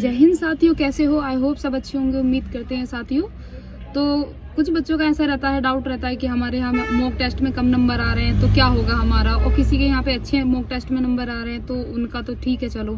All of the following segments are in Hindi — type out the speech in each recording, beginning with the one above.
जय हिंद साथियों, कैसे हो? आई होप सब अच्छे होंगे, उम्मीद करते हैं साथियों। तो कुछ बच्चों का ऐसा रहता है, डाउट रहता है कि हमारे यहाँ मॉक टेस्ट में कम नंबर आ रहे हैं तो क्या होगा हमारा, और किसी के यहाँ पे अच्छे मॉक टेस्ट में नंबर आ रहे हैं तो उनका तो ठीक है चलो,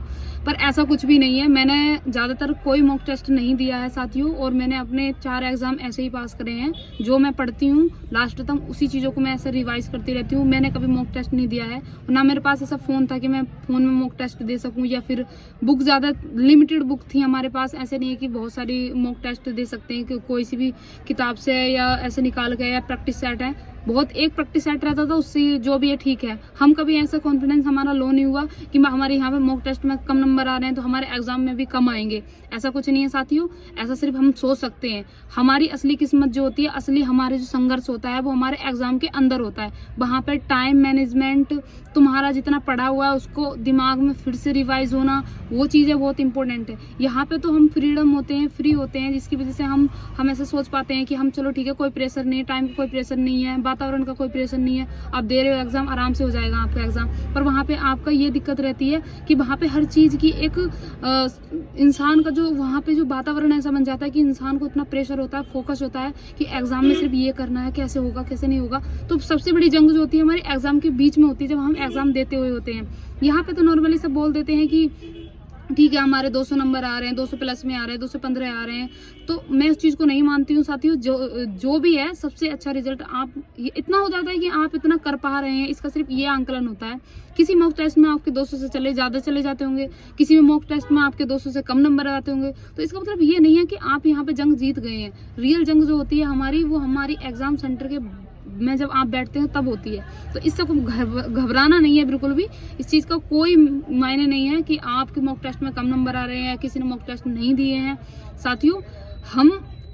पर ऐसा कुछ भी नहीं है। मैंने ज़्यादातर कोई मॉक टेस्ट नहीं दिया है साथियों, और मैंने अपने 4 एग्जाम ऐसे ही पास करे हैं। जो मैं पढ़ती हूँ लास्ट तक उसी चीज़ों को मैं ऐसे रिवाइज करती रहती हूँ। मैंने कभी मॉक टेस्ट नहीं दिया है, ना मेरे पास ऐसा फ़ोन था कि मैं फ़ोन में मॉक टेस्ट दे सकूँ, या फिर बुक ज़्यादा लिमिटेड बुक थी हमारे पास। ऐसे नहीं है कि बहुत सारी मॉक टेस्ट दे सकते हैं कि कोई सी भी किताब से या ऐसे निकाल के, या प्रैक्टिस सेट है बहुत, एक प्रैक्टिस सेट रहता था उससे जो भी है ठीक है। हम कभी ऐसा कॉन्फिडेंस हमारा लो नहीं हुआ कि हमारे यहाँ पे मॉक टेस्ट में कम नंबर आ रहे हैं तो हमारे एग्जाम में भी कम आएंगे, ऐसा कुछ नहीं है साथियों। ऐसा सिर्फ हम सोच सकते हैं। हमारी असली किस्मत जो होती है, असली हमारे जो संघर्ष होता है वो हमारे एग्जाम के अंदर होता है। वहाँ पे टाइम मैनेजमेंट, तुम्हारा जितना पढ़ा हुआ है उसको दिमाग में फिर से रिवाइज होना, वो चीज़ें बहुत इंपॉर्टेंट है। यहाँ पे तो हम फ्रीडम होते हैं, फ्री होते हैं, जिसकी वजह से हम ऐसे सोच पाते हैं कि हम चलो ठीक है, कोई प्रेशर नहीं है, टाइम का कोई प्रेशर नहीं है, वातावरण का कोई प्रेशर नहीं है, आप दे रहे हो एग्जाम, आराम से हो जाएगा आपका एग्जाम। पर वहाँ पे आपका ये दिक्कत रहती है कि वहाँ पे हर चीज़ की एक इंसान का जो वहाँ पे जो वातावरण ऐसा बन जाता है कि इंसान को इतना प्रेशर होता है, फोकस होता है कि एग्जाम में सिर्फ ये करना है, कैसे होगा कैसे नहीं होगा। तो सबसे बड़ी जंग जो होती है हमारी एग्जाम के बीच में होती है, जब हम एग्जाम देते हुए होते हैं। यहाँ पे तो नॉर्मली सब बोल देते हैं कि ठीक है हमारे 200 नंबर आ रहे हैं, 200 प्लस में आ रहे हैं, 215 आ रहे हैं, तो मैं उस चीज़ को नहीं मानती हूँ साथियों। जो भी है सबसे अच्छा रिजल्ट आप ये इतना हो जाता है कि आप इतना कर पा रहे हैं, इसका सिर्फ ये आंकलन होता है। किसी मॉक टेस्ट में आपके 200 से ज़्यादा चले जाते होंगे, किसी में मॉक टेस्ट में आपके 200 से कम नंबर आते होंगे, तो इसका मतलब ये नहीं है कि आप यहाँ पे जंग जीत गए हैं। रियल जंग जो होती है हमारी, वो हमारी एग्जाम सेंटर के में जब आप बैठते हैं तब होती है। तो इससे घबराना नहीं है बिल्कुल भी, इस चीज़ का कोई मायने नहीं है कि आपके मॉक टेस्ट में कम नंबर आ रहे हैं या किसी ने मॉक टेस्ट नहीं दिए हैं साथियों।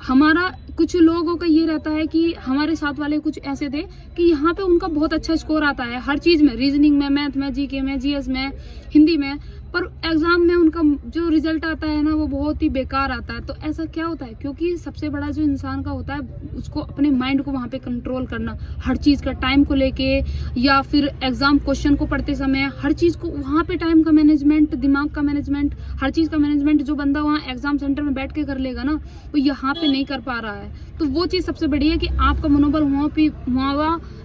हमारा कुछ लोगों का ये रहता है कि हमारे साथ वाले कुछ ऐसे थे कि यहाँ पे उनका बहुत अच्छा स्कोर आता है हर चीज़ में, रीजनिंग में, मैथ में, जीके में, जीएस में, हिंदी में, पर एग्जाम में उनका जो रिजल्ट आता है ना वो बहुत ही बेकार आता है। तो ऐसा क्या होता है? क्योंकि सबसे बड़ा जो इंसान का होता है उसको अपने माइंड को वहाँ पे कंट्रोल करना, हर चीज़ का टाइम को लेके, या फिर एग्जाम क्वेश्चन को पढ़ते समय हर चीज़ को वहाँ पे टाइम का मैनेजमेंट, दिमाग का मैनेजमेंट, हर चीज़ का मैनेजमेंट जो बंदा वहाँ एग्जाम सेंटर में बैठ के कर लेगा ना, वो यहाँ पे नहीं कर पा रहा है। तो वो चीज़ सबसे बड़ी है कि आपका मनोबल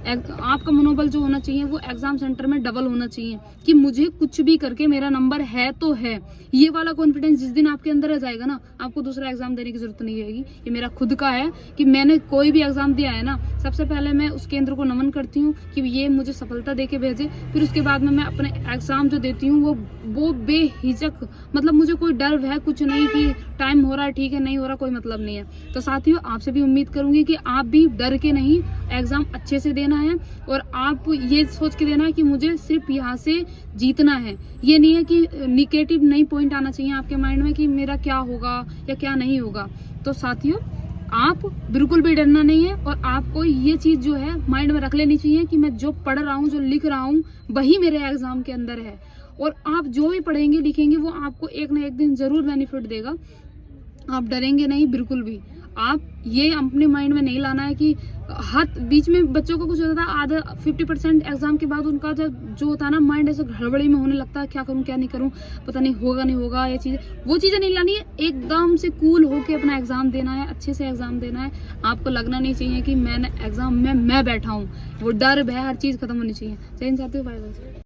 आपका मनोबल जो होना चाहिए वो एग्जाम सेंटर में डबल होना चाहिए कि मुझे कुछ भी करके मेरा नंबर है तो है। ये वाला कॉन्फिडेंस जिस दिन आपके अंदर आ जाएगा ना, आपको दूसरा एग्जाम देने की जरूरत नहीं रहेगी। ये मेरा खुद का है कि मैंने कोई भी एग्जाम दिया है ना, सबसे पहले मैं उस केंद्र को नमन करती हूँ कि ये मुझे सफलता दे के भेजे। फिर उसके बाद में मैं अपने एग्जाम जो देती हूँ वो बेहिचक, मतलब मुझे कोई डर है कुछ नहीं कि टाइम हो रहा है ठीक है, नहीं हो रहा कोई मतलब नहीं है। तो साथियों आपसे भी उम्मीद करूंगी कि आप भी डर के नहीं एग्जाम अच्छे से देना है, और आप ये सोच के देना है कि मुझे सिर्फ यहाँ से जीतना है। ये नहीं है कि निगेटिव नहीं पॉइंट आना चाहिए आपके माइंड में कि मेरा क्या होगा या क्या नहीं होगा। तो साथियों आप बिल्कुल भी डरना नहीं है, और आपको ये चीज़ जो है माइंड में रख लेनी चाहिए कि मैं जो पढ़ रहा हूँ, जो लिख रहा हूँ, वही मेरे एग्जाम के अंदर है। और आप जो भी पढ़ेंगे लिखेंगे वो आपको एक ना एक दिन जरूर बेनिफिट देगा। आप डरेंगे नहीं बिल्कुल भी। आप ये अपने माइंड में नहीं लाना है कि हाथ बीच में बच्चों को कुछ होता था, आधा 50% एग्जाम के बाद उनका जो होता है ना माइंड ऐसे गड़बड़ी में होने लगता है, क्या करूं क्या नहीं करूं, पता नहीं होगा नहीं होगा, ये चीज़ें वो चीज़ें नहीं लानी है। एकदम से कूल होके अपना एग्जाम देना है, अच्छे से एग्जाम देना है। आपको लगना नहीं चाहिए कि मैंने एग्जाम में मैं बैठा हूँ, वो डर भय हर चीज़ खत्म होनी चाहिए। जय हिंद साथियों, बाय बाय।